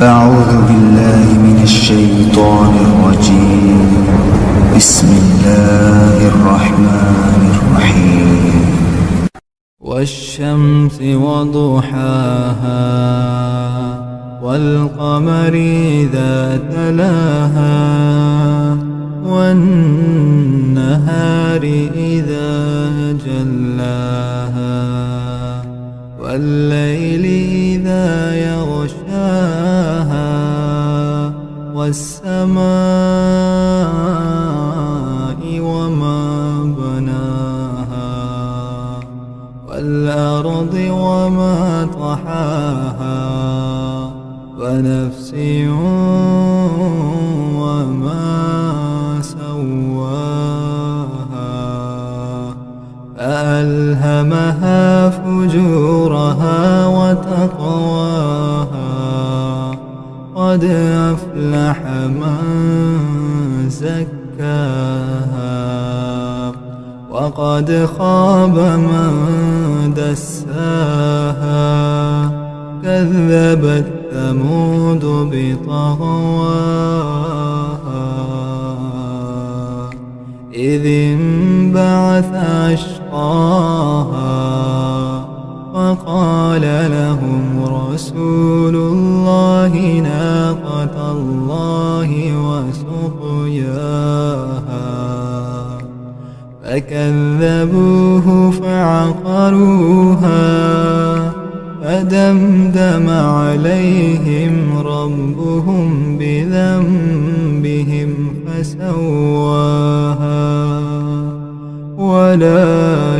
أعوذ بالله من الشيطان الرجيم. بسم الله الرحمن الرحيم. والشمس وضحاها والقمر إذا تلاها والنهار إذا جلاها والليل إذا يغشاها والسماء وما بناها والأرض وما طحاها ونفس وما سواها فألهمها فجورها وتقواها قد أفلح من زكاها وقد خاب من دساها كذبت ثمود بطغواها إذ انبعث أشقاها فقال لهم رسول الله ناقة الله وسقياها فكذبوه فعقروها فدمدم عليهم ربهم بذنبهم فسواها ولا